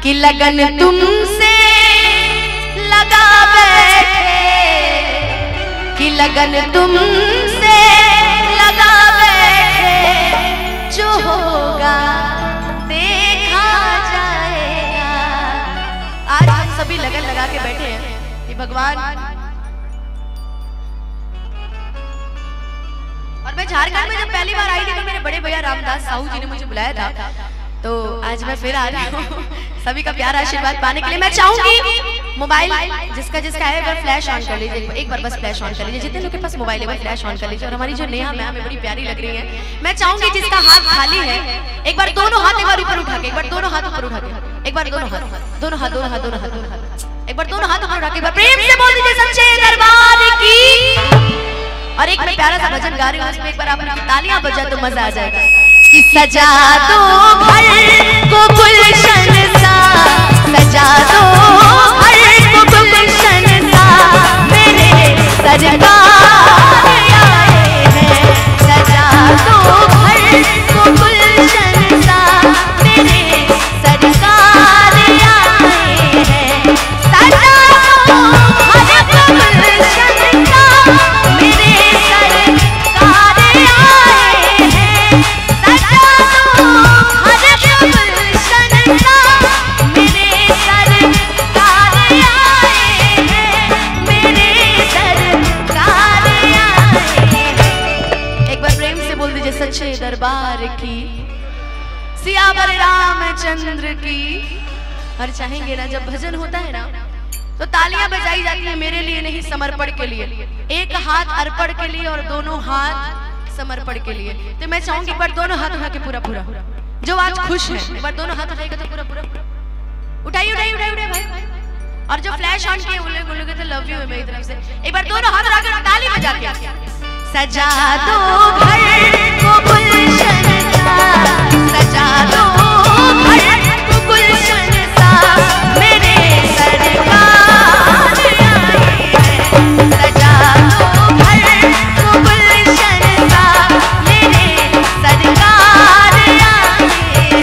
कि लगन तुमसे लगा बैठे, कि लगन तुमसे लगा बैठे, जो होगा देखा जाएगा। आज हम सभी लगन लगा के बैठे हैं कि भगवान, और मैं झारखंड में जब पहली बार आई थी तो मेरे बड़े भैया रामदास साहू जी ने मुझे बुलाया था, तो आज मैं फिर आ रही हूँ सभी का प्यार आशीर्वाद पाने के लिए। मैं चाहूंगी मोबाइल जिसका जिसका है अगर फ्लैश ऑन कर लीजिए, एक बार बस फ्लैश ऑन कर लीजिए, जितने लोग के पास मोबाइल है वो फ्लैश ऑन कर लीजिए। और हमारी जो नेहा मैम है बड़ी प्यारी लग रही है। मैं चाहूंगी जिसका हाथ खाली है एक बार दोनों हाथ एक बार ऊपर उठा के, एक बार दोनों हाथ ऊपर उठा के, एक बार दोनों हाथ दोनों हाथ दोनों हाथ दोनों हाथ दोनों हाथ, एक बार दोनों हाथ ऊपर उठा के प्रेम से बोल दीजिए सच्चे दरबार की। और एक मैं प्यारा सा भजन गा रही हूँ, उसमें एक बार आप लोग तालियां बजा तो मजा आ जाएगा। कि सजा दो घर को गुलशन सा, सजा दो घर को गुलशन सा, मेरे सरकार आए हैं। सजा दो घर को गुलशन सा, मेरे सरकार आए हैं। सजा दो घर को गुलशन सा, मेरे सरकार आए हैं। सच्चे दरबार की, सियावर रामचंद्र की। और चाहेंगे ना जब भजन होता है ना तो तालियां बजाई जाती है मेरे लिए नहीं समर्पण के लिए, एक हाथ अर्पण के लिए और दोनों हाथ समर्पण के लिए। तो मैं चाहूंगी एक बार दोनों हाथ उठा के पूरा पूरा, जो आज खुश है एक बार दोनों हाथ उठाएगा तो पूरा पूरा उठाइए उठाइए उठाइए उठाइए भाई। और जो फ्लैश ऑन किए उन लोगों के लव यू है मेरी तरफ से। एक बार दोनों हाथ उठा के ताली बजा के सजा दो घर को गुलशन सा, सजा दो घर को गुलशन सा, मेरे सरकार आए हैं। सजा दो घर को गुलशन सा, मेरे सरकार आए हैं।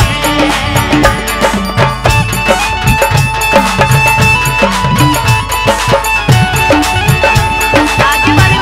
आगे वाली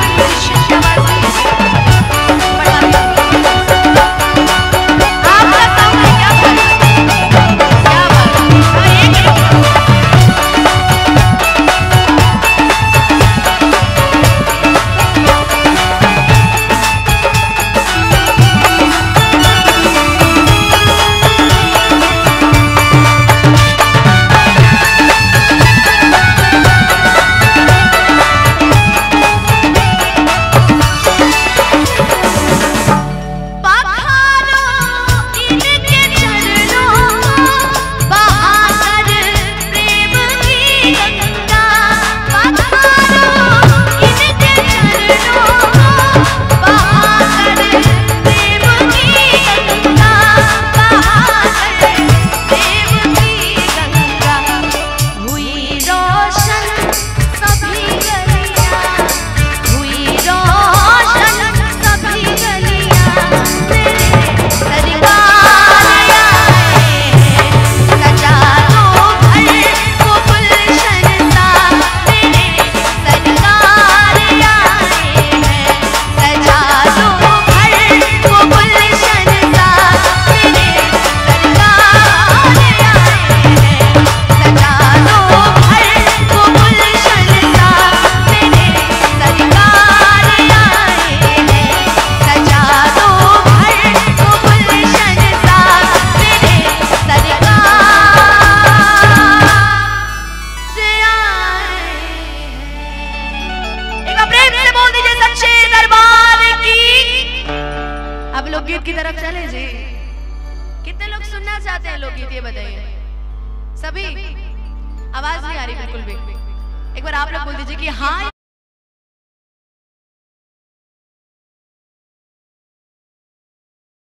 लोकगीत की तरफ चले जी। कितने लोग सुनना चाहते हैं लोकगीत ये बताइए। सभी आवाज नहीं आ रही बिल्कुल भी। एक बार आप लोग बोल दीजिए कि हाँ